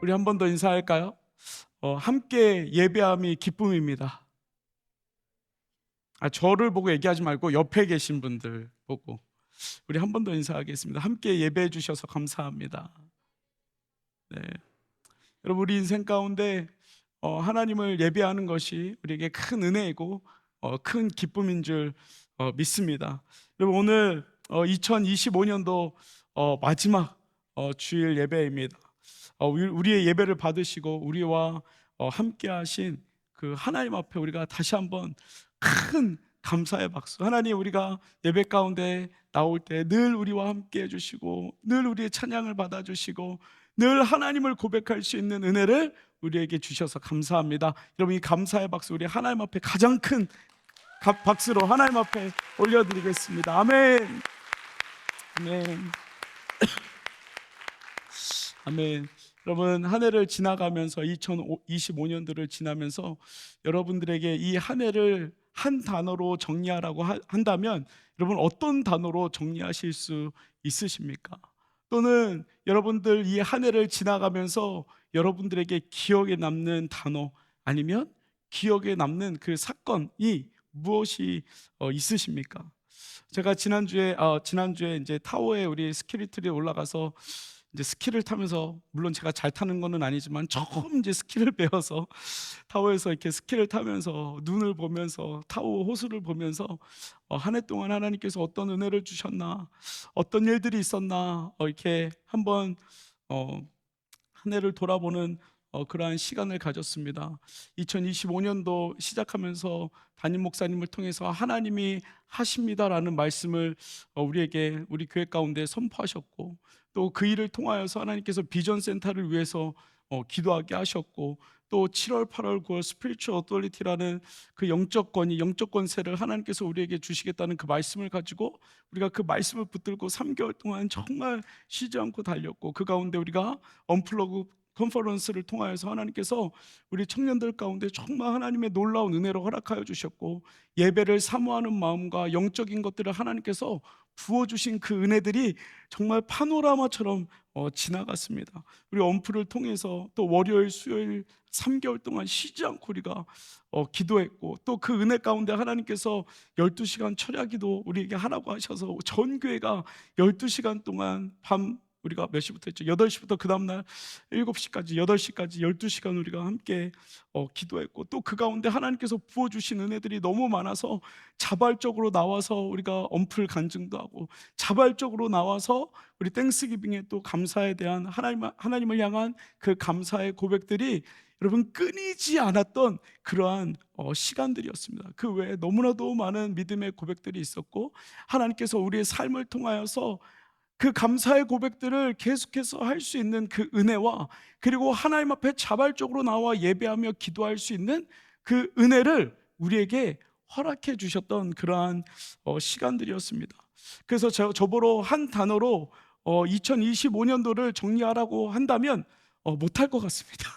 우리 한 번 더 인사할까요? 함께 예배함이 기쁨입니다. 저를 보고 얘기하지 말고 옆에 계신 분들 보고 우리 한 번 더 인사하겠습니다. 함께 예배해 주셔서 감사합니다. 네. 여러분, 우리 인생 가운데 하나님을 예배하는 것이 우리에게 큰 은혜이고 큰 기쁨인 줄 믿습니다. 여러분, 오늘 2025년도 마지막 주일 예배입니다. 우리의 예배를 받으시고 우리와 함께 하신 그 하나님 앞에 우리가 다시 한번 큰 감사의 박수. 하나님, 우리가 예배 가운데 나올 때 늘 우리와 함께 해주시고 늘 우리의 찬양을 받아주시고 늘 하나님을 고백할 수 있는 은혜를 우리에게 주셔서 감사합니다. 여러분, 이 감사의 박수 우리 하나님 앞에 가장 큰 박수로 하나님 앞에 올려드리겠습니다. 아멘. 아멘. 아멘. 여러분, 한 해를 지나가면서 2025년도를 지나면서 여러분들에게 이 한 해를 한 단어로 정리하라고 한다면 여러분, 어떤 단어로 정리하실 수 있으십니까? 또는 여러분들 이 한 해를 지나가면서 여러분들에게 기억에 남는 단어, 아니면 기억에 남는 그 사건이 무엇이 있으십니까? 제가 지난주에 이제 타워에 우리 스키리트리에 올라가서 이제 스키를 타면서, 물론 제가 잘 타는 거는 아니지만 처음 이제 스키를 배워서 타워에서 이렇게 스키를 타면서 눈을 보면서 타워 호수를 보면서 한 해 동안 하나님께서 어떤 은혜를 주셨나, 어떤 일들이 있었나, 이렇게 한번 한 해를 돌아보는 그러한 시간을 가졌습니다. 2025년도 시작하면서 담임 목사님을 통해서 하나님이 하십니다라는 말씀을 우리에게, 우리 교회 가운데 선포하셨고, 또 그 일을 통하여서 하나님께서 비전 센터를 위해서 기도하게 하셨고, 또 7월, 8월, 9월 스피리추얼 어토리티라는 그 영적 권위, 영적 권세를 하나님께서 우리에게 주시겠다는 그 말씀을 가지고 우리가 그 말씀을 붙들고 3개월 동안 정말 쉬지 않고 달렸고, 그 가운데 우리가 언플러그 컨퍼런스를 통하여서 하나님께서 우리 청년들 가운데 정말 하나님의 놀라운 은혜로 허락하여 주셨고, 예배를 사모하는 마음과 영적인 것들을 하나님께서 부어주신 그 은혜들이 정말 파노라마처럼 지나갔습니다. 우리 언플을 통해서 또 월요일, 수요일 3개월 동안 쉬지 않고 우리가 기도했고, 또 그 은혜 가운데 하나님께서 12시간 철야기도 우리에게 하라고 하셔서 전 교회가 12시간 동안 밤, 우리가 몇 시부터 했죠? 8시부터 그 다음날 7시까지, 8시까지 12시간 우리가 함께 기도했고, 또 그 가운데 하나님께서 부어주신 은혜들이 너무 많아서 자발적으로 나와서 우리가 언플 간증도 하고, 자발적으로 나와서 우리 땡스기빙에 또 감사에 대한 하나님을 향한 그 감사의 고백들이 여러분 끊이지 않았던 그러한 시간들이었습니다. 그 외에 너무나도 많은 믿음의 고백들이 있었고, 하나님께서 우리의 삶을 통하여서 그 감사의 고백들을 계속해서 할 수 있는 그 은혜와, 그리고 하나님 앞에 자발적으로 나와 예배하며 기도할 수 있는 그 은혜를 우리에게 허락해 주셨던 그러한 시간들이었습니다. 그래서 저보러 한 단어로 2025년도를 정리하라고 한다면 못할 것 같습니다.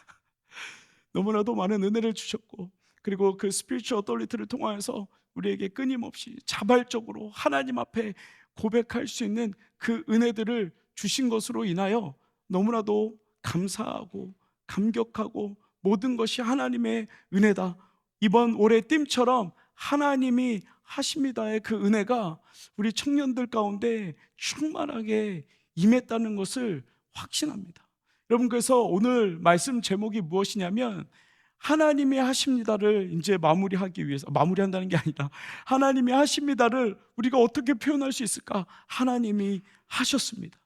너무나도 많은 은혜를 주셨고, 그리고 그 스피리추얼 어토리티를 통하여서 우리에게 끊임없이 자발적으로 하나님 앞에 고백할 수 있는 그 은혜들을 주신 것으로 인하여 너무나도 감사하고 감격하고, 모든 것이 하나님의 은혜다, 이번 올해 띠처럼 하나님이 하십니다의 그 은혜가 우리 청년들 가운데 충만하게 임했다는 것을 확신합니다. 여러분, 그래서 오늘 말씀 제목이 무엇이냐면, 하나님이 하십니다를 이제 마무리하기 위해서, 마무리한다는 게 아니라 하나님이 하십니다를 우리가 어떻게 표현할 수 있을까? 하나님이 하셨습니다.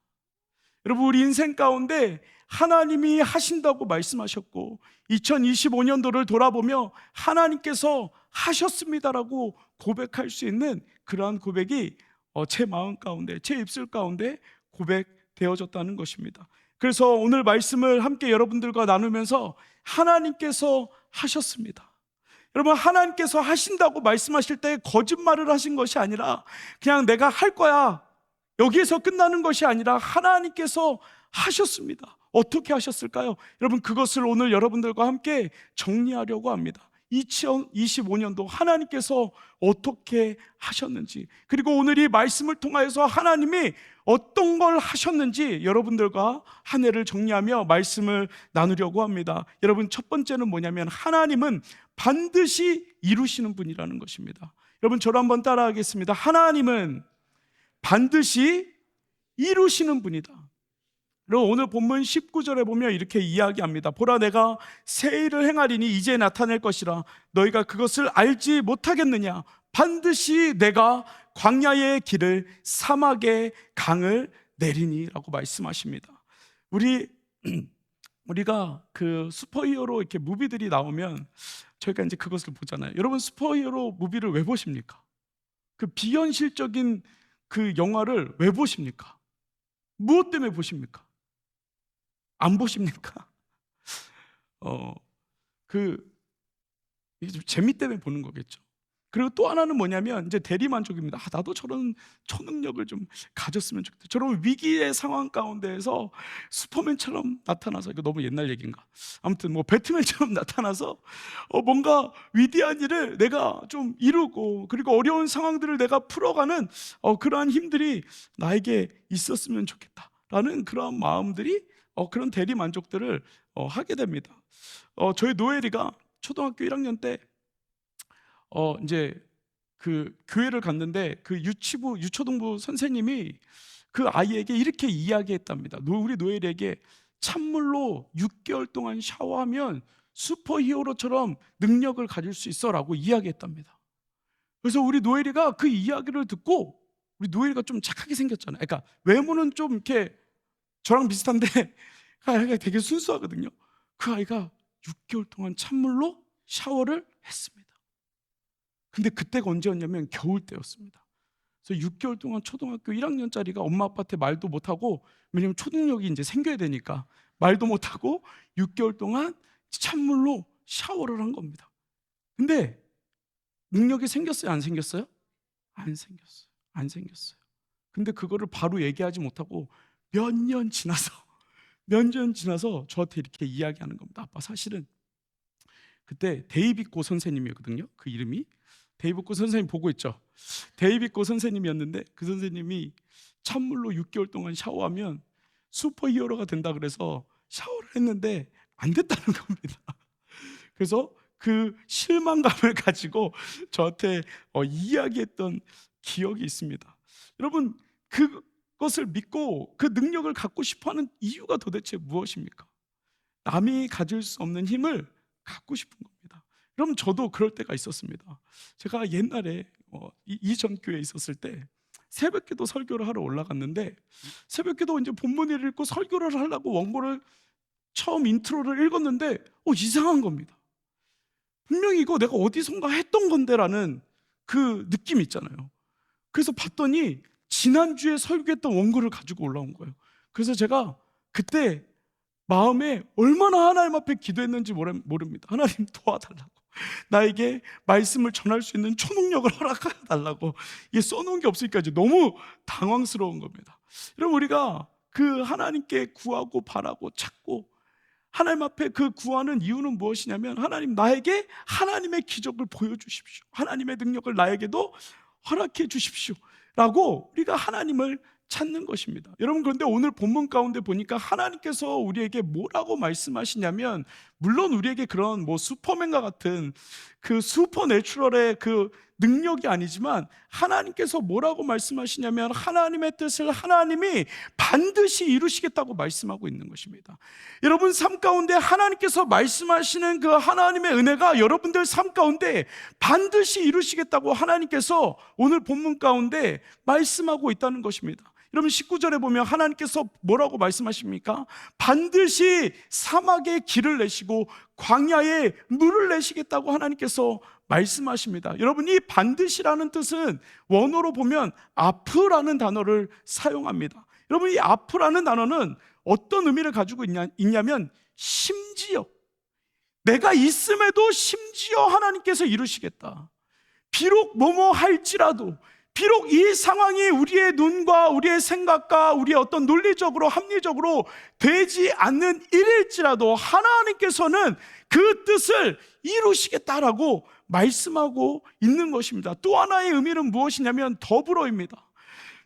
여러분, 우리 인생 가운데 하나님이 하신다고 말씀하셨고, 2025년도를 돌아보며 하나님께서 하셨습니다라고 고백할 수 있는 그러한 고백이 제 마음 가운데, 제 입술 가운데 고백되어졌다는 것입니다. 그래서 오늘 말씀을 함께 여러분들과 나누면서 하나님께서 하셨습니다. 여러분, 하나님께서 하신다고 말씀하실 때 거짓말을 하신 것이 아니라 그냥 내가 할 거야, 여기에서 끝나는 것이 아니라 하나님께서 하셨습니다. 어떻게 하셨을까요? 여러분, 그것을 오늘 여러분들과 함께 정리하려고 합니다. 2025년도 하나님께서 어떻게 하셨는지, 그리고 오늘 이 말씀을 통하여서 하나님이 어떤 걸 하셨는지 여러분들과 한 해를 정리하며 말씀을 나누려고 합니다. 여러분, 첫 번째는 뭐냐면 하나님은 반드시 이루시는 분이라는 것입니다. 여러분, 저를 한번 따라하겠습니다. 하나님은 반드시 이루시는 분이다. 그리고 오늘 본문 19절에 보면 이렇게 이야기합니다. 보라, 내가 새 일을 행하리니 이제 나타낼 것이라. 너희가 그것을 알지 못하겠느냐? 반드시 내가 광야의 길을, 사막의 강을 내리니 라고 말씀하십니다. 우리가 그 슈퍼히어로 이렇게 무비들이 나오면 저희가 이제 그것을 보잖아요. 여러분, 슈퍼히어로 무비를 왜 보십니까? 그 비현실적인 그 영화를 왜 보십니까? 무엇 때문에 보십니까? 안 보십니까? 이게 좀 재미 때문에 보는 거겠죠. 그리고 또 하나는 뭐냐면 이제 대리만족입니다. 나도 저런 초능력을 좀 가졌으면 좋겠다. 저런 위기의 상황 가운데에서 슈퍼맨처럼 나타나서, 이거 너무 옛날 얘기인가? 아무튼 뭐 배트맨처럼 나타나서 뭔가 위대한 일을 내가 좀 이루고, 그리고 어려운 상황들을 내가 풀어가는 그러한 힘들이 나에게 있었으면 좋겠다라는 그런 마음들이, 그런 대리만족들을 하게 됩니다. 저희 노엘이가 초등학교 1학년 때 이제 그 교회를 갔는데 그 유초등부 선생님이 그 아이에게 이렇게 이야기했답니다. 우리 노엘에게 찬물로 6개월 동안 샤워하면 슈퍼히어로처럼 능력을 가질 수 있어 라고 이야기했답니다. 그래서 우리 노엘이가 그 이야기를 듣고, 우리 노엘이가 좀 착하게 생겼잖아요. 그러니까 외모는 좀 이렇게 저랑 비슷한데 아이가 되게 순수하거든요. 그 아이가 6개월 동안 찬물로 샤워를 했습니다. 근데 그때가 언제였냐면 겨울 때였습니다. 그래서 6개월 동안 초등학교 1학년짜리가 엄마 아빠한테 말도 못하고, 왜냐면 초능력이 이제 생겨야 되니까 말도 못하고 6개월 동안 찬물로 샤워를 한 겁니다. 근데 능력이 생겼어요? 안 생겼어요? 안 생겼어요. 안 생겼어요. 근데 그거를 바로 얘기하지 못하고 몇 년 지나서 저한테 이렇게 이야기하는 겁니다. 아빠, 사실은 그때 데이비코 선생님이거든요. 그 이름이 데이비코 선생님 보고 있죠? 데이비코 선생님이었는데 그 선생님이 찬물로 6개월 동안 샤워하면 슈퍼히어로가 된다 그래서 샤워를 했는데 안 됐다는 겁니다. 그래서 그 실망감을 가지고 저한테 이야기했던 기억이 있습니다. 여러분, 그것을 믿고 그 능력을 갖고 싶어하는 이유가 도대체 무엇입니까? 남이 가질 수 없는 힘을 갖고 싶은 겁니다. 여러분, 저도 그럴 때가 있었습니다. 제가 옛날에 이전 교회에 있었을 때 새벽기도 설교를 하러 올라갔는데, 새벽기도 이제 본문을 읽고 설교를 하려고 원고를 처음 인트로를 읽었는데 이상한 겁니다. 분명히 이거 내가 어디선가 했던 건데라는 그 느낌 있잖아요. 그래서 봤더니 지난주에 설교했던 원고를 가지고 올라온 거예요. 그래서 제가 그때 마음에 얼마나 하나님 앞에 기도했는지 모릅니다. 하나님, 도와달라고, 나에게 말씀을 전할 수 있는 초능력을 허락해달라고. 이게 써놓은 게 없으니까 이제 너무 당황스러운 겁니다. 여러분, 우리가 그 하나님께 구하고 바라고 찾고 하나님 앞에 그 구하는 이유는 무엇이냐면, 하나님, 나에게 하나님의 기적을 보여주십시오, 하나님의 능력을 나에게도 허락해 주십시오 라고 우리가 하나님을 찾는 것입니다. 여러분, 그런데 오늘 본문 가운데 보니까 하나님께서 우리에게 뭐라고 말씀하시냐면, 물론 우리에게 그런 슈퍼맨과 같은 그 슈퍼내추럴의 그 능력이 아니지만, 하나님께서 뭐라고 말씀하시냐면 하나님의 뜻을 하나님이 반드시 이루시겠다고 말씀하고 있는 것입니다. 여러분 삶 가운데 하나님께서 말씀하시는 그 하나님의 은혜가 여러분들 삶 가운데 반드시 이루시겠다고 하나님께서 오늘 본문 가운데 말씀하고 있다는 것입니다. 여러분, 19절에 보면 하나님께서 뭐라고 말씀하십니까? 반드시 사막에 길을 내시고 광야에 물을 내시겠다고 하나님께서 말씀하십니다. 여러분, 이 반드시라는 뜻은 원어로 보면 아프라는 단어를 사용합니다. 여러분, 이 아프라는 단어는 어떤 의미를 가지고 있냐면 심지어, 내가 있음에도 심지어 하나님께서 이루시겠다. 비록 뭐뭐 할지라도, 비록 이 상황이 우리의 눈과 우리의 생각과 우리의 어떤 논리적으로 합리적으로 되지 않는 일일지라도 하나님께서는 그 뜻을 이루시겠다라고 말씀하고 있는 것입니다. 또 하나의 의미는 무엇이냐면 더불어입니다.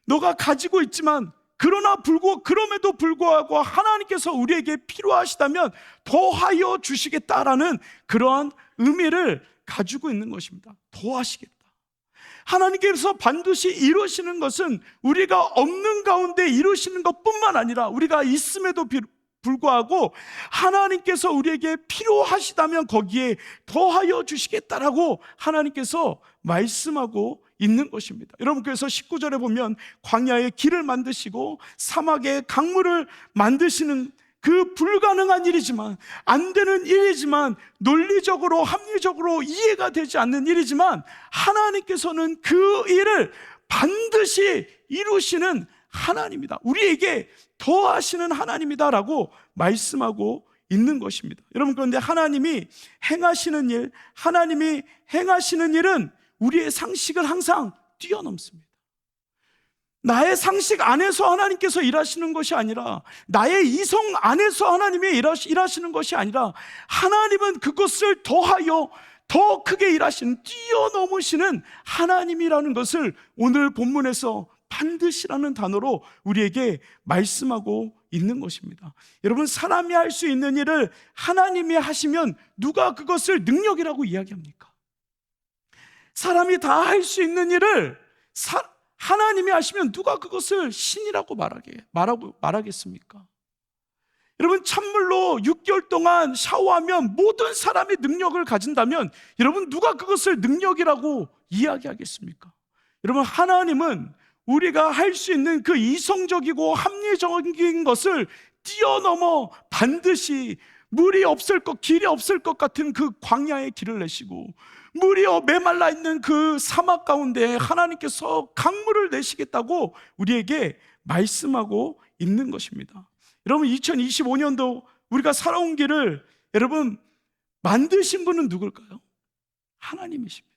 너가 가지고 있지만 그럼에도 불구하고 하나님께서 우리에게 필요하시다면 더하여 주시겠다라는 그러한 의미를 가지고 있는 것입니다. 더하시겠다. 하나님께서 반드시 이루시는 것은 우리가 없는 가운데 이루시는 것뿐만 아니라 우리가 있음에도 불구하고 하나님께서 우리에게 필요하시다면 거기에 더하여 주시겠다라고 하나님께서 말씀하고 있는 것입니다. 여러분, 그래서 19절에 보면 광야에 길을 만드시고 사막에 강물을 만드시는 그 불가능한 일이지만, 안 되는 일이지만, 논리적으로 합리적으로 이해가 되지 않는 일이지만 하나님께서는 그 일을 반드시 이루시는 하나님이다, 우리에게 더하시는 하나님이다라고 말씀하고 있는 것입니다. 여러분, 그런데 하나님이 행하시는 일은 우리의 상식을 항상 뛰어넘습니다. 나의 상식 안에서 하나님께서 일하시는 것이 아니라, 나의 이성 안에서 하나님이 일하시는 것이 아니라, 하나님은 그것을 더하여 더 크게 일하시는, 뛰어넘으시는 하나님이라는 것을 오늘 본문에서 반드시라는 단어로 우리에게 말씀하고 있는 것입니다. 여러분, 사람이 할 수 있는 일을 하나님이 하시면 누가 그것을 능력이라고 이야기합니까? 사람이 다 할 수 있는 일을 하나님이 하시면 누가 그것을 신이라고 말하겠습니까? 여러분, 찬물로 6개월 동안 샤워하면 모든 사람이 능력을 가진다면 여러분, 누가 그것을 능력이라고 이야기하겠습니까? 여러분, 하나님은 우리가 할 수 있는 그 이성적이고 합리적인 것을 뛰어넘어 반드시 물이 없을 것, 길이 없을 것 같은 그 광야에 길을 내시고, 물이 메말라 있는 그 사막 가운데 하나님께서 강물을 내시겠다고 우리에게 말씀하고 있는 것입니다. 여러분, 2025년도 우리가 살아온 길을 여러분 만드신 분은 누굴까요? 하나님이십니다.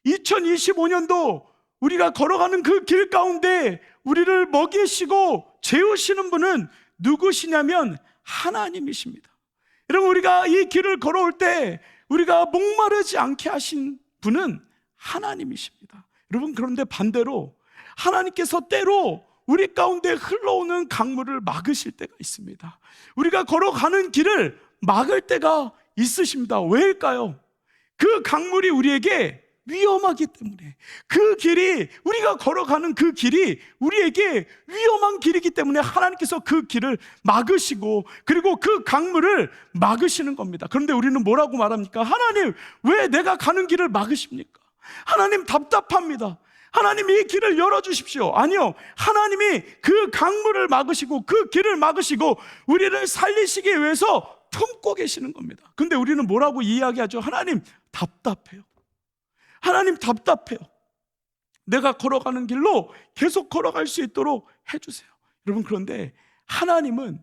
2025년도 우리가 걸어가는 그 길 가운데 우리를 먹이시고 재우시는 분은 누구시냐면 하나님이십니다. 여러분, 우리가 이 길을 걸어올 때 우리가 목마르지 않게 하신 분은 하나님이십니다. 여러분, 그런데 반대로 하나님께서 때로 우리 가운데 흘러오는 강물을 막으실 때가 있습니다. 우리가 걸어가는 길을 막을 때가 있으십니다. 왜일까요? 그 강물이 우리에게 위험하기 때문에, 그 길이, 우리가 걸어가는 그 길이 우리에게 위험한 길이기 때문에 하나님께서 그 길을 막으시고, 그리고 그 강물을 막으시는 겁니다. 그런데 우리는 뭐라고 말합니까? 하나님, 왜 내가 가는 길을 막으십니까? 하나님, 답답합니다. 하나님, 이 길을 열어주십시오. 아니요, 하나님이 그 강물을 막으시고 그 길을 막으시고 우리를 살리시기 위해서 품고 계시는 겁니다. 근데 우리는 뭐라고 이야기하죠? 하나님, 답답해요. 하나님, 답답해요. 내가 걸어가는 길로 계속 걸어갈 수 있도록 해주세요. 여러분, 그런데 하나님은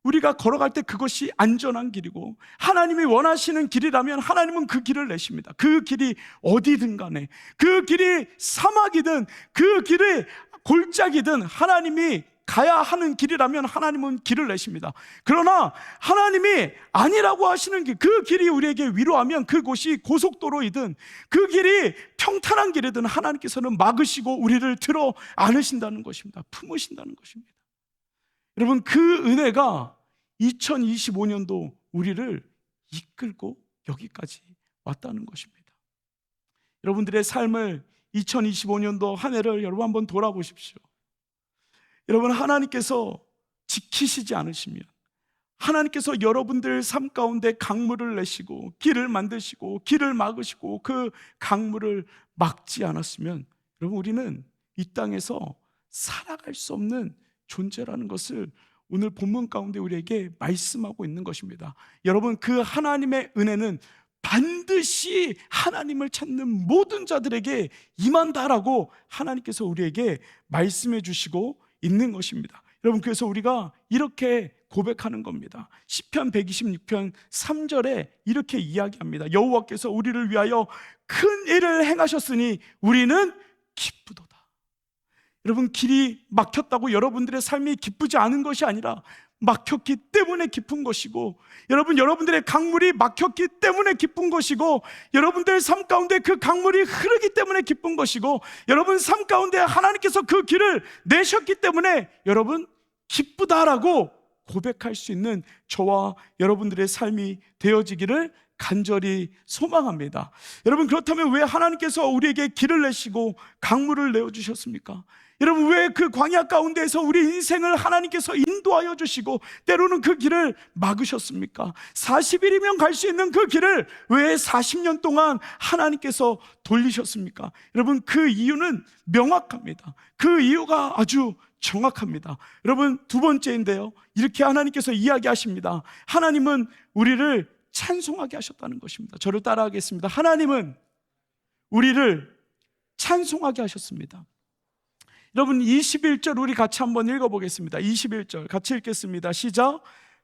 우리가 걸어갈 때 그것이 안전한 길이고 하나님이 원하시는 길이라면 하나님은 그 길을 내십니다. 그 길이 어디든 간에, 그 길이 사막이든 그 길이 골짜기든 하나님이 가야 하는 길이라면 하나님은 길을 내십니다. 그러나 하나님이 아니라고 하시는 길, 그 길이 우리에게 위로하면 그곳이 고속도로이든 그 길이 평탄한 길이든 하나님께서는 막으시고 우리를 들어 안으신다는 것입니다. 품으신다는 것입니다. 여러분, 그 은혜가 2025년도 우리를 이끌고 여기까지 왔다는 것입니다. 여러분들의 삶을 2025년도 한 해를 여러분 한번 돌아보십시오. 여러분, 하나님께서 지키시지 않으시면, 하나님께서 여러분들 삶 가운데 강물을 내시고 길을 만드시고 길을 막으시고 그 강물을 막지 않았으면 여러분, 우리는 이 땅에서 살아갈 수 없는 존재라는 것을 오늘 본문 가운데 우리에게 말씀하고 있는 것입니다. 여러분, 그 하나님의 은혜는 반드시 하나님을 찾는 모든 자들에게 임한다라고 하나님께서 우리에게 말씀해 주시고 있는 것입니다. 여러분, 그래서 우리가 이렇게 고백하는 겁니다. 시편 126편 3절에 이렇게 이야기합니다. 여호와께서 우리를 위하여 큰 일을 행하셨으니 우리는 기쁘도다. 여러분, 길이 막혔다고 여러분들의 삶이 기쁘지 않은 것이 아니라 막혔기 때문에 기쁜 것이고, 여러분, 여러분들의 강물이 막혔기 때문에 기쁜 것이고, 여러분들 삶 가운데 그 강물이 흐르기 때문에 기쁜 것이고, 여러분 삶 가운데 하나님께서 그 길을 내셨기 때문에 여러분 기쁘다라고 고백할 수 있는 저와 여러분들의 삶이 되어지기를 간절히 소망합니다. 여러분, 그렇다면 왜 하나님께서 우리에게 길을 내시고 강물을 내어주셨습니까? 여러분, 왜 그 광야 가운데에서 우리 인생을 하나님께서 인도하여 주시고 때로는 그 길을 막으셨습니까? 40일이면 갈 수 있는 그 길을 왜 40년 동안 하나님께서 돌리셨습니까? 여러분, 그 이유는 명확합니다. 그 이유가 아주 정확합니다. 여러분, 두 번째인데요, 이렇게 하나님께서 이야기하십니다. 하나님은 우리를 찬송하게 하셨다는 것입니다. 저를 따라하겠습니다. 하나님은 우리를 찬송하게 하셨습니다. 여러분, 21절 우리 같이 한번 읽어보겠습니다. 21절 같이 읽겠습니다. 시작.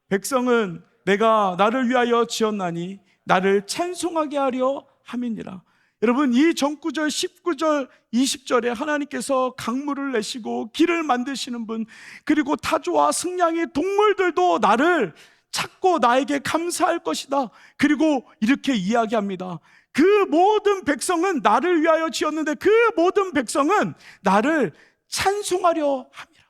백성은 내가 나를 위하여 지었나니 나를 찬송하게 하려 함이니라. 여러분, 이 전구절 19절 20절에 하나님께서 강물을 내시고 길을 만드시는 분, 그리고 타조와 승냥이 동물들도 나를 찾고 나에게 감사할 것이다. 그리고 이렇게 이야기합니다. 그 모든 백성은 나를 위하여 지었는데 그 모든 백성은 나를 찬송하려 함이라.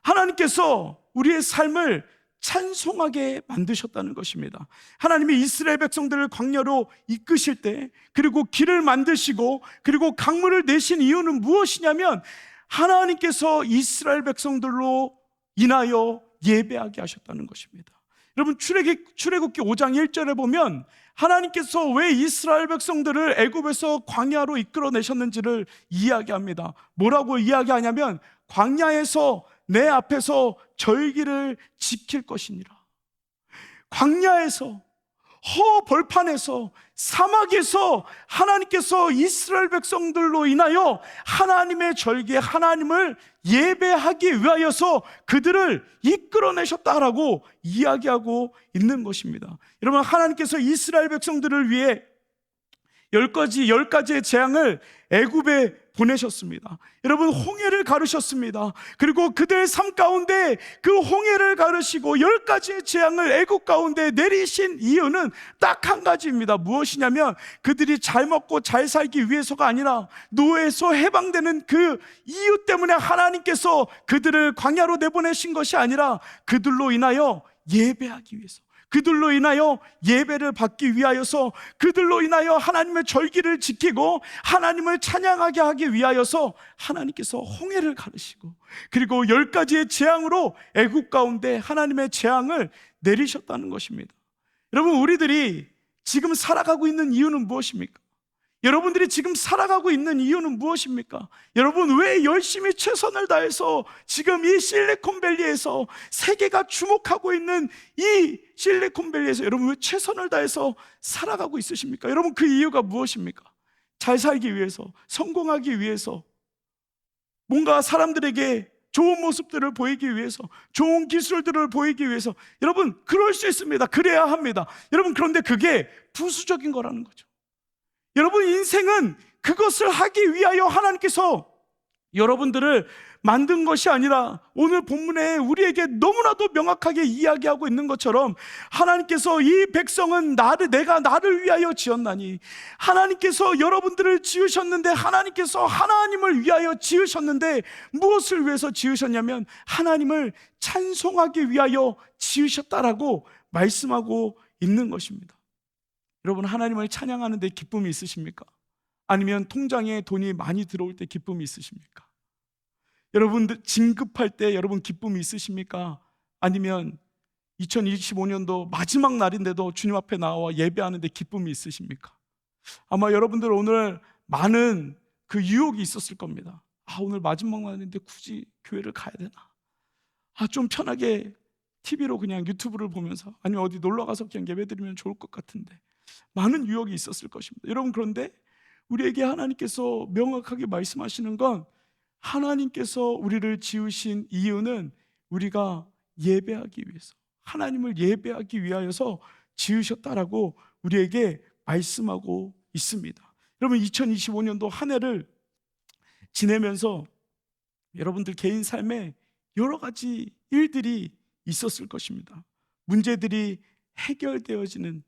하나님께서 우리의 삶을 찬송하게 만드셨다는 것입니다. 하나님이 이스라엘 백성들을 광야로 이끄실 때, 그리고 길을 만드시고 그리고 강물을 내신 이유는 무엇이냐면 하나님께서 이스라엘 백성들로 인하여 예배하게 하셨다는 것입니다. 여러분, 출애굽기 5장 1절에 보면 하나님께서 왜 이스라엘 백성들을 애굽에서 광야로 이끌어내셨는지를 이야기합니다. 뭐라고 이야기하냐면 광야에서 내 앞에서 절기를 지킬 것이니라. 광야에서, 벌판에서, 사막에서 하나님께서 이스라엘 백성들로 인하여 하나님의 절기에 하나님을 예배하기 위하여서 그들을 이끌어내셨다라고 이야기하고 있는 것입니다. 여러분, 하나님께서 이스라엘 백성들을 위해 10가지의 재앙을 애굽에 보내셨습니다. 여러분, 홍해를 가르셨습니다. 그리고 그들의 삶 가운데 그 홍해를 가르시고 10가지의 재앙을 애굽 가운데 내리신 이유는 딱 한 가지입니다. 무엇이냐면 그들이 잘 먹고 잘 살기 위해서가 아니라 노예에서 해방되는 그 이유 때문에 하나님께서 그들을 광야로 내보내신 것이 아니라 그들로 인하여 예배하기 위해서, 그들로 인하여 예배를 받기 위하여서, 그들로 인하여 하나님의 절기를 지키고 하나님을 찬양하게 하기 위하여서 하나님께서 홍해를 가르시고 그리고 10가지의 재앙으로 애굽 가운데 하나님의 재앙을 내리셨다는 것입니다. 여러분, 우리들이 지금 살아가고 있는 이유는 무엇입니까? 여러분들이 지금 살아가고 있는 이유는 무엇입니까? 여러분, 왜 열심히 최선을 다해서 지금 이 실리콘밸리에서 세계가 주목하고 있는 이 실리콘밸리에서 여러분 왜 최선을 다해서 살아가고 있으십니까? 여러분, 그 이유가 무엇입니까? 잘 살기 위해서, 성공하기 위해서, 뭔가 사람들에게 좋은 모습들을 보이기 위해서, 좋은 기술들을 보이기 위해서. 여러분, 그럴 수 있습니다. 그래야 합니다. 여러분, 그런데 그게 부수적인 거라는 거죠. 여러분, 인생은 그것을 하기 위하여 하나님께서 여러분들을 만든 것이 아니라 오늘 본문에 우리에게 너무나도 명확하게 이야기하고 있는 것처럼 하나님께서 이 백성은 내가 나를 위하여 지었나니, 하나님께서 여러분들을 지으셨는데, 하나님께서 하나님을 위하여 지으셨는데 무엇을 위해서 지으셨냐면 하나님을 찬송하기 위하여 지으셨다라고 말씀하고 있는 것입니다. 여러분, 하나님을 찬양하는 데 기쁨이 있으십니까? 아니면 통장에 돈이 많이 들어올 때 기쁨이 있으십니까? 여러분들 진급할 때 여러분 기쁨이 있으십니까? 아니면 2025년도 마지막 날인데도 주님 앞에 나와 예배하는 데 기쁨이 있으십니까? 아마 여러분들 오늘 많은 그 유혹이 있었을 겁니다. 오늘 마지막 날인데 굳이 교회를 가야 되나? 좀 편하게 TV로 그냥 유튜브를 보면서, 아니면 어디 놀러 가서 그냥 예배드리면 좋을 것 같은데. 많은 유혹이 있었을 것입니다. 여러분, 그런데 우리에게 하나님께서 명확하게 말씀하시는 건, 하나님께서 우리를 지으신 이유는 우리가 예배하기 위해서, 하나님을 예배하기 위하여서 지으셨다라고 우리에게 말씀하고 있습니다. 여러분, 2025년도 한 해를 지내면서 여러분들 개인 삶에 여러 가지 일들이 있었을 것입니다. 문제들이 해결되어지는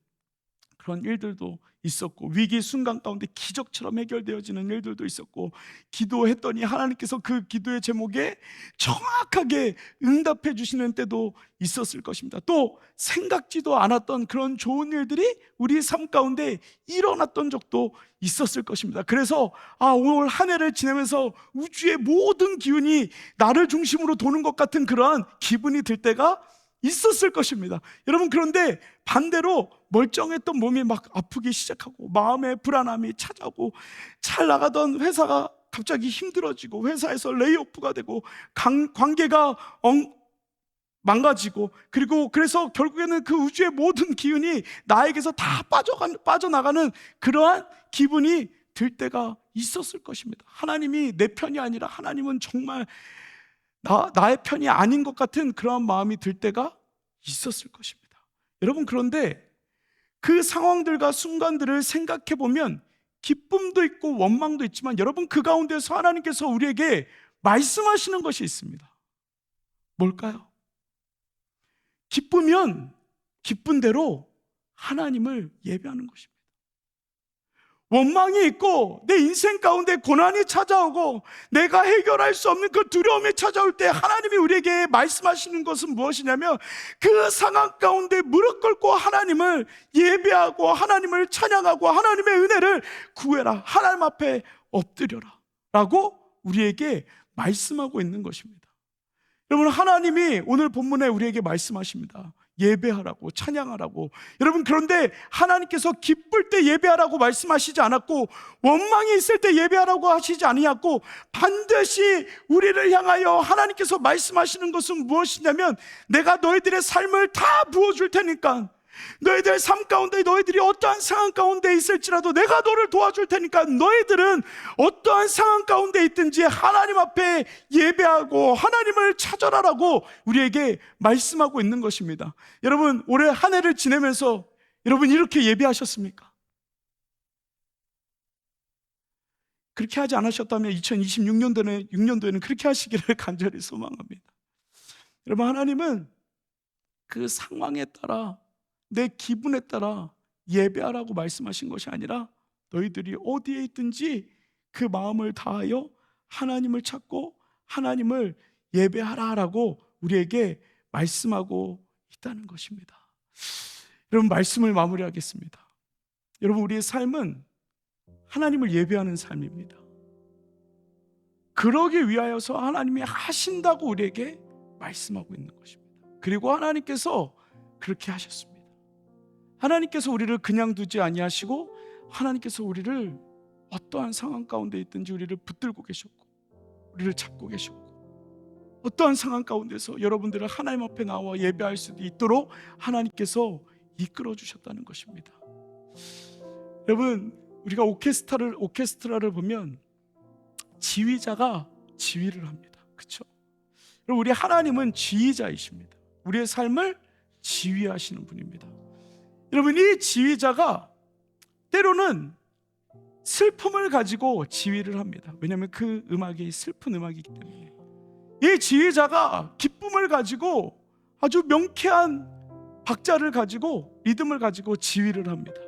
그런 일들도 있었고, 위기 순간 가운데 기적처럼 해결되어지는 일들도 있었고, 기도했더니 하나님께서 그 기도의 제목에 정확하게 응답해 주시는 때도 있었을 것입니다. 또 생각지도 않았던 그런 좋은 일들이 우리 삶 가운데 일어났던 적도 있었을 것입니다. 그래서 오늘 한 해를 지내면서 우주의 모든 기운이 나를 중심으로 도는 것 같은 그러한 기분이 들 때가 있었을 것입니다. 여러분, 그런데 반대로 멀쩡했던 몸이 막 아프기 시작하고 마음에 불안함이 찾아오고, 잘 나가던 회사가 갑자기 힘들어지고 회사에서 레이오프가 되고 관계가 망가지고, 그리고 그래서 결국에는 그 우주의 모든 기운이 나에게서 다 빠져나가는 그러한 기분이 들 때가 있었을 것입니다. 하나님이 내 편이 아니라 하나님은 정말 나의 편이 아닌 것 같은 그러한 마음이 들 때가 있었을 것입니다. 여러분, 그런데 그 상황들과 순간들을 생각해 보면 기쁨도 있고 원망도 있지만, 여러분, 그 가운데서 하나님께서 우리에게 말씀하시는 것이 있습니다. 뭘까요? 기쁘면 기쁜 대로 하나님을 예배하는 것입니다. 원망이 있고 내 인생 가운데 고난이 찾아오고 내가 해결할 수 없는 그 두려움이 찾아올 때 하나님이 우리에게 말씀하시는 것은 무엇이냐면, 그 상황 가운데 무릎 꿇고 하나님을 예배하고 하나님을 찬양하고 하나님의 은혜를 구해라, 하나님 앞에 엎드려라 라고 우리에게 말씀하고 있는 것입니다. 여러분, 하나님이 오늘 본문에 우리에게 말씀하십니다. 예배하라고, 찬양하라고. 여러분, 그런데 하나님께서 기쁠 때 예배하라고 말씀하시지 않았고, 원망이 있을 때 예배하라고 하시지 아니었고, 반드시 우리를 향하여 하나님께서 말씀하시는 것은 무엇이냐면, 내가 너희들의 삶을 다 부어줄 테니까, 너희들 삶 가운데 너희들이 어떠한 상황 가운데 있을지라도 내가 너를 도와줄 테니까, 너희들은 어떠한 상황 가운데 있든지 하나님 앞에 예배하고 하나님을 찾아라라고 우리에게 말씀하고 있는 것입니다. 여러분, 올해 한 해를 지내면서 여러분 이렇게 예배하셨습니까? 그렇게 하지 않으셨다면 2026년도에는 그렇게 하시기를 간절히 소망합니다. 여러분, 하나님은 그 상황에 따라, 내 기분에 따라 예배하라고 말씀하신 것이 아니라, 너희들이 어디에 있든지 그 마음을 다하여 하나님을 찾고 하나님을 예배하라라고 우리에게 말씀하고 있다는 것입니다. 여러분, 말씀을 마무리하겠습니다. 여러분, 우리의 삶은 하나님을 예배하는 삶입니다. 그러기 위하여서 하나님이 하신다고 우리에게 말씀하고 있는 것입니다. 그리고 하나님께서 그렇게 하셨습니다. 하나님께서 우리를 그냥 두지 아니하시고, 하나님께서 우리를 어떠한 상황 가운데 있든지 우리를 붙들고 계셨고 우리를 잡고 계셨고, 어떠한 상황 가운데서 여러분들을 하나님 앞에 나와 예배할 수도 있도록 하나님께서 이끌어 주셨다는 것입니다. 여러분, 우리가 오케스트라를 보면 지휘자가 지휘를 합니다. 그렇죠? 그리고 우리 하나님은 지휘자이십니다. 우리의 삶을 지휘하시는 분입니다. 여러분, 이 지휘자가 때로는 슬픔을 가지고 지휘를 합니다. 왜냐하면 그 음악이 슬픈 음악이기 때문에. 이 지휘자가 기쁨을 가지고 아주 명쾌한 박자를 가지고, 리듬을 가지고 지휘를 합니다.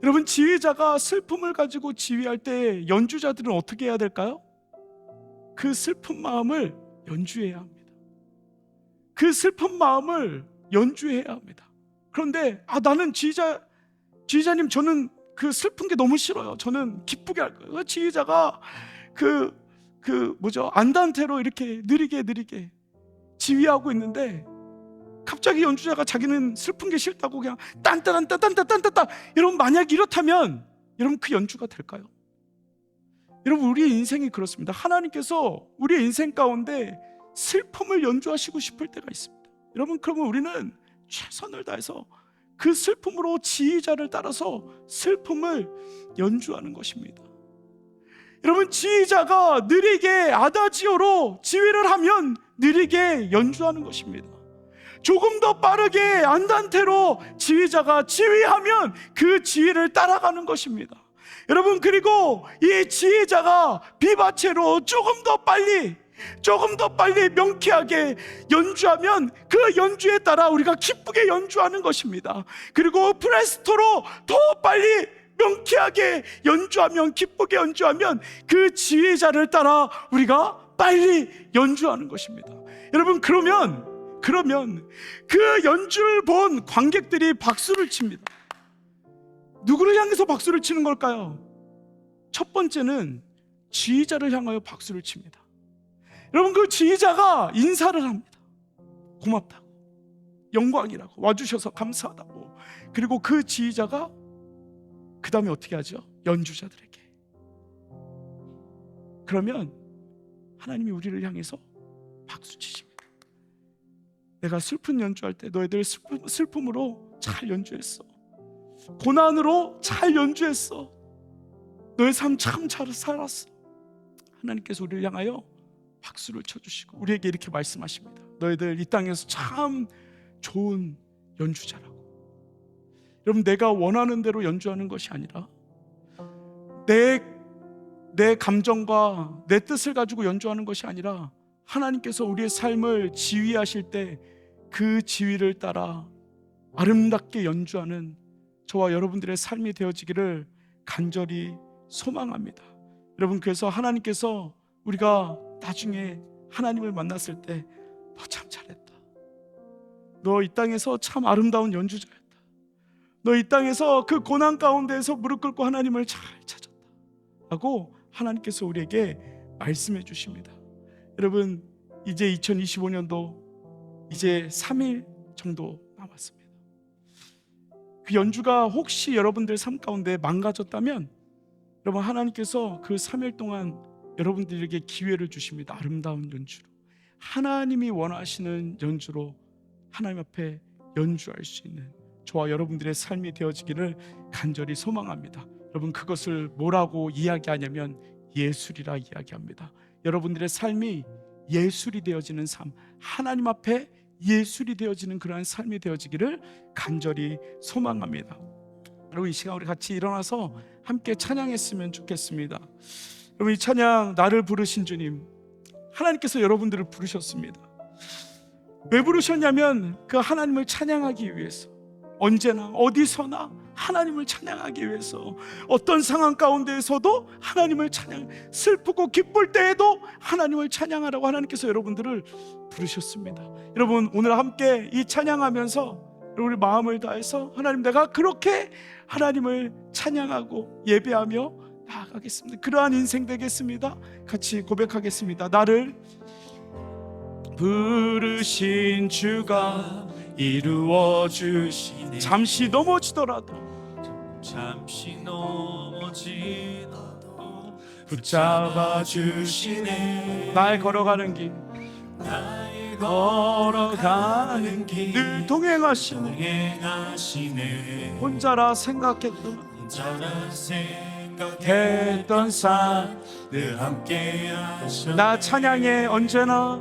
여러분, 지휘자가 슬픔을 가지고 지휘할 때 연주자들은 어떻게 해야 될까요? 그 슬픈 마음을 연주해야 합니다. 그 슬픈 마음을 연주해야 합니다. 그런데 나는 지휘자님, 저는 그 슬픈 게 너무 싫어요. 저는 기쁘게 할 거예요. 지휘자가 안단테로 이렇게 느리게 지휘하고 있는데, 갑자기 연주자가 자기는 슬픈 게 싫다고 그냥 딴따단따단따단따, 여러분, 만약 이렇다면 여러분, 그 연주가 될까요? 여러분, 우리의 인생이 그렇습니다. 하나님께서 우리의 인생 가운데 슬픔을 연주하시고 싶을 때가 있습니다. 여러분, 그러면 우리는 최선을 다해서 그 슬픔으로 지휘자를 따라서 슬픔을 연주하는 것입니다. 여러분, 지휘자가 느리게 아다지오로 지휘를 하면 느리게 연주하는 것입니다. 조금 더 빠르게 안단테로 지휘자가 지휘하면 그 지휘를 따라가는 것입니다. 여러분, 그리고 이 지휘자가 비바체로 조금 더 빨리 조금 더 빨리 명쾌하게 연주하면 그 연주에 따라 우리가 기쁘게 연주하는 것입니다. 그리고 프레스토로 더 빨리 명쾌하게 연주하면, 기쁘게 연주하면 그 지휘자를 따라 우리가 빨리 연주하는 것입니다. 여러분, 그러면 그 연주를 본 관객들이 박수를 칩니다. 누구를 향해서 박수를 치는 걸까요? 첫 번째는 지휘자를 향하여 박수를 칩니다. 여러분, 그 지휘자가 인사를 합니다. 고맙다고, 영광이라고, 와주셔서 감사하다고. 그리고 그 지휘자가 그 다음에 어떻게 하죠? 연주자들에게. 그러면 하나님이 우리를 향해서 박수 치십니다. 내가 슬픈 연주할 때 너희들 슬픔으로 잘 연주했어. 고난으로 잘 연주했어. 너의 삶 참 잘 살았어. 하나님께서 우리를 향하여 박수를 쳐주시고 우리에게 이렇게 말씀하십니다. 너희들 이 땅에서 참 좋은 연주자라고. 여러분, 내가 원하는 대로 연주하는 것이 아니라 내 감정과 내 뜻을 가지고 연주하는 것이 아니라 하나님께서 우리의 삶을 지휘하실 때 그 지휘를 따라 아름답게 연주하는 저와 여러분들의 삶이 되어지기를 간절히 소망합니다. 여러분, 그래서 하나님께서 우리가 나중에 하나님을 만났을 때 너 참 잘했다. 너 이 땅에서 참 아름다운 연주자였다. 너 이 땅에서 그 고난 가운데에서 무릎 꿇고 하나님을 잘 찾았다 라고 하나님께서 우리에게 말씀해 주십니다. 여러분, 이제 2025년도 이제 3일 정도 남았습니다. 그 연주가 혹시 여러분들 삶 가운데 망가졌다면 여러분, 하나님께서 그 3일 동안 여러분들에게 기회를 주십니다. 아름다운 연주로, 하나님이 원하시는 연주로 하나님 앞에 연주할 수 있는 저와 여러분들의 삶이 되어지기를 간절히 소망합니다. 여러분, 그것을 뭐라고 이야기하냐면 예술이라 이야기합니다. 여러분들의 삶이 예술이 되어지는 삶, 하나님 앞에 예술이 되어지는 그러한 삶이 되어지기를 간절히 소망합니다. 여러분, 이 시간 우리 같이 일어나서 함께 찬양했으면 좋겠습니다. 여러분, 이 찬양, 나를 부르신 주님, 하나님께서 여러분들을 부르셨습니다. 왜 부르셨냐면 그 하나님을 찬양하기 위해서, 언제나 어디서나 하나님을 찬양하기 위해서, 어떤 상황 가운데에서도 하나님을 찬양, 슬프고 기쁠 때에도 하나님을 찬양하라고 하나님께서 여러분들을 부르셨습니다. 여러분, 오늘 함께 이 찬양하면서 우리 마음을 다해서 하나님, 내가 그렇게 하나님을 찬양하고 예배하며 나아가겠습니다. 그러한 인생 되겠습니다. 같이 고백하겠습니다. 나를 부르신 주가 이루어 주시네. 잠시 넘어지더라도 붙잡아 주시네. 나의 걸어가는 길, 늘 동행하시네. 혼자라 생각했던 삶 늘 함께 하시네. 나 찬양해 언제나,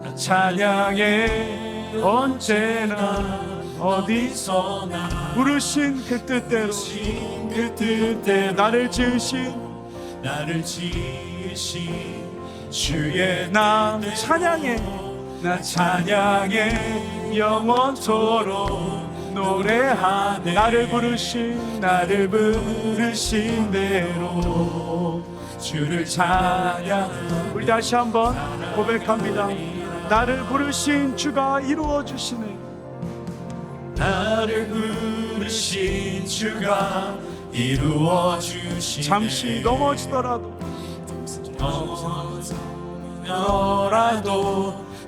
나 찬양해 언제나, 어디서나 부르신 그 뜻대로, 나를 지으신 주의 나 찬양해, 나 찬양해 영원토록 노래하네. 나를 부르신 대로 주를 찬양. 우리 다시 한번 고백합니다. 나를 부르신 주가 이루어 주시네. 나를 부르신 주가 이루어 주시네. 잠시 넘어지더라도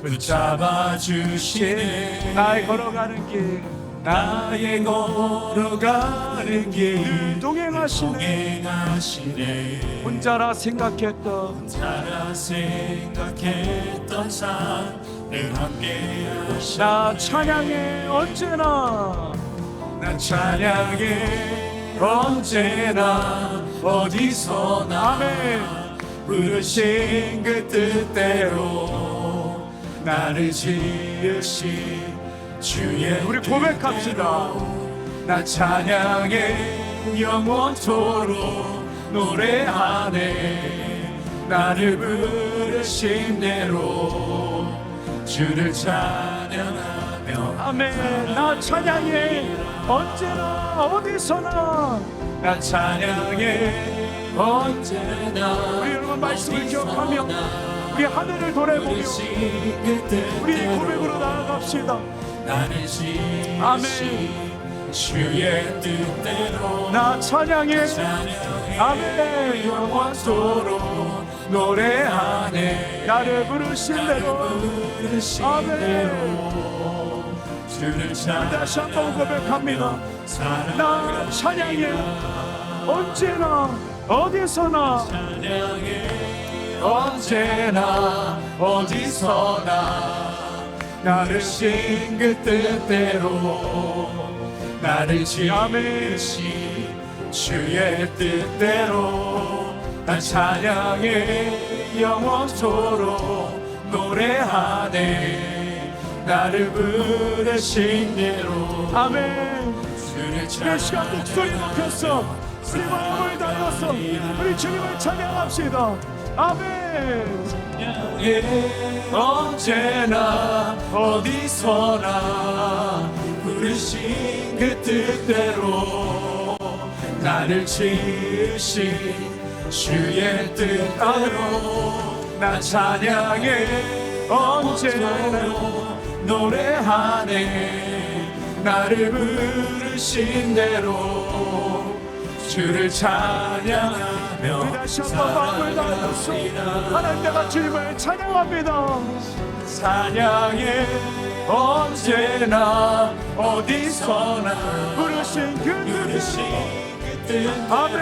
붙잡아 주시네. 나의 걸어가는 길, 늘 동행하시네. 혼자라 생각했던 삶 늘 함께 하시네. 나 찬양해 언제나, 나 찬양해 언제나, 어디서나. 아멘. 부르신 그 뜻대로 나를 지으신 주의, 우리 고백합시다. 나 찬양해 영원토록 노래하네. 나를 부르신 대로 주를 찬양하며 아멘. 나 찬양해 언제나 어디서나. 나 찬양해 언제나. 우리 여러분 말씀을 기억하며 우리 하늘을 돌아보며 우리 고백으로 나아갑시다. 나를 지으신 아멘. 주의 뜻대로 나 찬양해. 아멘. 영원토록 노래하네. 나를 부르신 대로. 아멘. 주를 다시 한번 고백합니다. 나 찬양해 언제나 어디서나. 언제나 어디서나 나를 신 그 뜻대로 나를 지으신 주의 뜻대로 난 찬양해 영원토록 노래하네. 나를 부르신 대로. 아멘. 주를 이 시간 목소리 높였어. 우리 마음을 다해서 우리 주님을 찬양합시다. 아멘. 찬양해 언제나 어디서나 부르신 그 뜻대로 나를 지으신 주의 뜻대로 난 찬양해 언제나 노래하네. 나를 부르신 대로 주를 찬양하며 우리 다시 한번 마음을 다해서 하나님 내가 주님을 찬양합니다. 찬양해 언제나 어디서나 부르신 그 뜻대로. 아멘.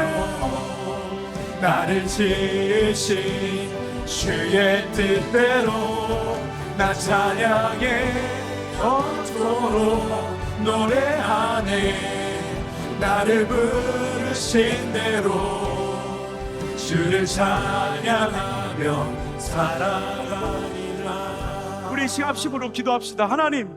나를 지으신 주의 뜻대로 나 찬양해 언제나 노래하네. 나를 부르신 대로 주를 찬양하며 살아가리라. 우리 시합식으로 기도합시다. 하나님,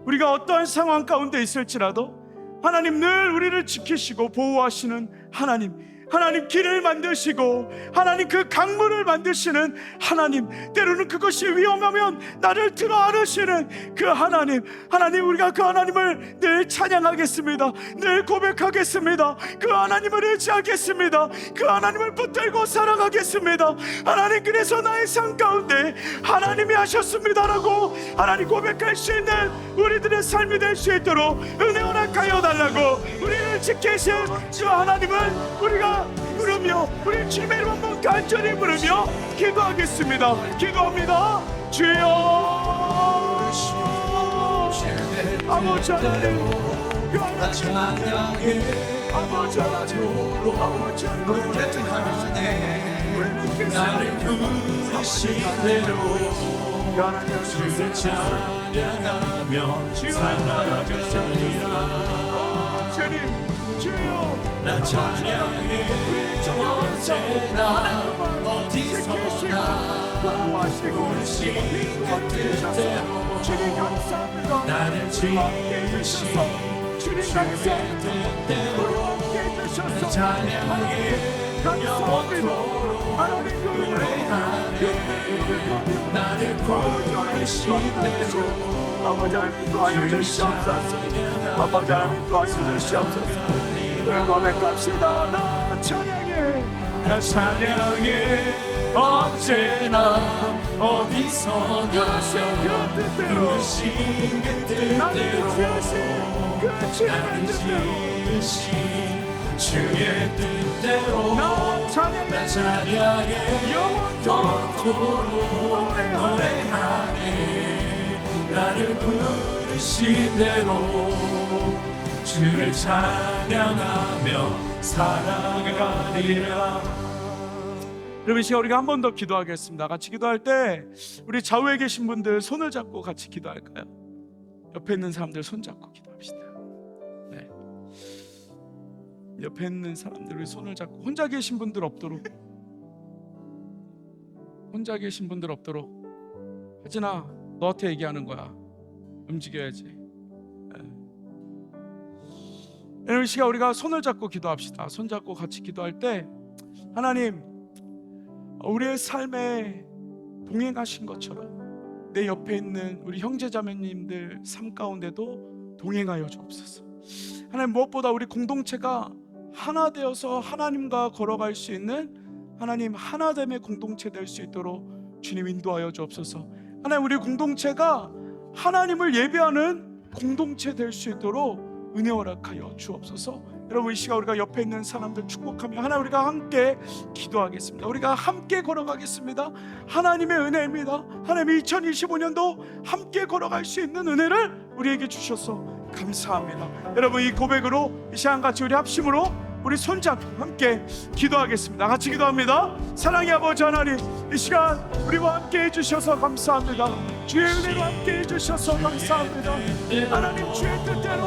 우리가 어떠한 상황 가운데 있을지라도 하나님 늘 우리를 지키시고 보호하시는 하나님, 하나님 길을 만드시고 하나님 그 강물을 만드시는 하나님, 때로는 그것이 위험하면 나를 들어 안으시는 그 하나님, 하나님 우리가 그 하나님을 늘 찬양하겠습니다. 늘 고백하겠습니다. 그 하나님을 의지하겠습니다. 그 하나님을 붙들고 살아가겠습니다. 하나님, 그래서 나의 삶 가운데 하나님이 하셨습니다라고 하나님 고백할 수 있는 우리들의 삶이 될 수 있도록 은혜 허락하여 달라고, 우리를 지키신 주 하나님을 우리가 부르며 우리 주님의 이름 한번 간절히 부르며 기도하겠습니다. 기도합니다. 주여, 아버지 하나님, 그 하나님, 아버지 하나님, 아버지 하나님, 나를 부르신 대로 주를 찬양하며 살아가리라. 주님, 주여, 나 찬양해 언제나 어디서나 보호하시고 인도하시고 주님 감사합니다. 나를 지으신 주님 주의 감사합니다. 뜻대로 함께 해주셔서 찬양해 감사합니다. 하나님 노래하네. 나를 부르신 대로 아버지 하나님 도와여 주시옵소서. 아버지 하나님 도와여 주시옵소서. 고백합시다. 나 찬양해, 나 찬양해 언제나 어디서나 부르신 그 뜻대로 나를 지으신 주의 뜻대로 나 찬양해 영원토록 노래하네. 나를 부르신 대로 주를 찬양하며 살아가리라. 여러분, 이 시간 우리가 한 번 더 기도하겠습니다. 같이 기도할 때 우리 좌우에 계신 분들 손을 잡고 같이 기도할까요? 옆에 있는 사람들 손 잡고 기도합시다. 네. 옆에 있는 사람들 우리 손을 잡고, 혼자 계신 분들 없도록, 혼자 계신 분들 없도록. 하진아, 너한테 얘기하는 거야. 움직여야지. 여러분, 이 시간 우리가 손을 잡고 기도합시다. 손 잡고 같이 기도할 때 하나님, 우리의 삶에 동행하신 것처럼 내 옆에 있는 우리 형제자매님들 삶 가운데도 동행하여 주옵소서. 하나님, 무엇보다 우리 공동체가 하나 되어서 하나님과 걸어갈 수 있는 하나님 하나됨의 공동체 될 수 있도록 주님 인도하여 주옵소서. 하나님, 우리 공동체가 하나님을 예배하는 공동체 될 수 있도록 은혜 허락하여 주옵소서. 여러분, 이 시간 우리가 옆에 있는 사람들 축복하며 하나님, 우리가 함께 기도하겠습니다. 우리가 함께 걸어가겠습니다. 하나님의 은혜입니다. 하나님, 2025년도 함께 걸어갈 수 있는 은혜를 우리에게 주셔서 감사합니다. 여러분, 이 고백으로 이 시간 같이 우리 합심으로 우리 손잡고 함께 기도하겠습니다. 같이 기도합니다. 사랑의 아버지 하나님, 이 시간 우리와 함께 해주셔서 감사합니다. 주의 은혜로 함께 해주셔서 감사합니다. 하나님, 주의 뜻대로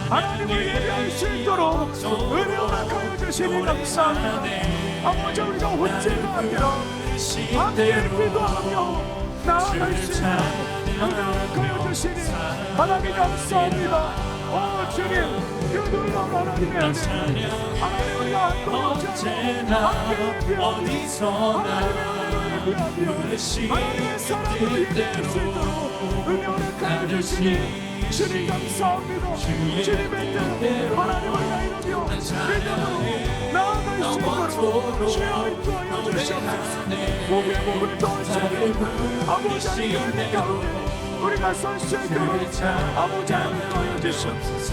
하나님을 예배할 수 있도록 은혜 허락하여 주시니 감사합니다. 아버지, 우리가 혼자가 아니라 함께 기도하며 나아갈 수 있는 은혜 허락하여 주시니 하나님 감사합니다. 주님, 그 놀라운 하나님의 은혜, 하나님, 우리가 언제나 어디서나 하나님의 사랑을 예배할 수 있도록 은혜 허락하여 주시니 주님 감사합니다. 주님의 뜻 하나님을 나이라며 믿음으로 나아갈 수 있도록 주여 인도하여 주시옵소서. 목에 목을 떠주시고 아버지 하나님 가운데 우리가 설 수 있도록 아버지 하나님 인도하여 주시옵소서.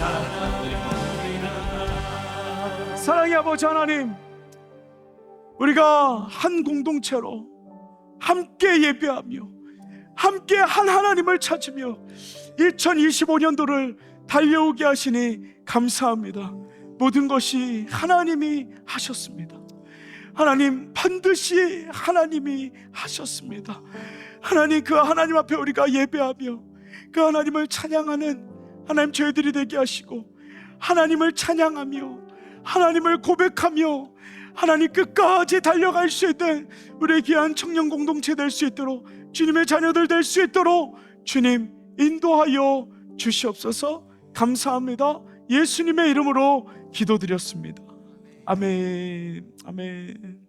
사랑의 아버지 하나님, 우리가 한 공동체로 함께 예배하며 함께 한 하나님을 찾으며 2025년도를 달려오게 하시니 감사합니다. 모든 것이 하나님이 하셨습니다. 하나님, 반드시 하나님이 하셨습니다. 하나님, 그 하나님 앞에 우리가 예배하며 그 하나님을 찬양하는 하나님 저희들이 되게 하시고, 하나님을 찬양하며 하나님을 고백하며 하나님 끝까지 달려갈 수 있는 우리의 귀한 청년 공동체 될 수 있도록, 주님의 자녀들 될 수 있도록 주님 인도하여 주시옵소서. 감사합니다. 예수님의 이름으로 기도드렸습니다. 아멘. 아멘.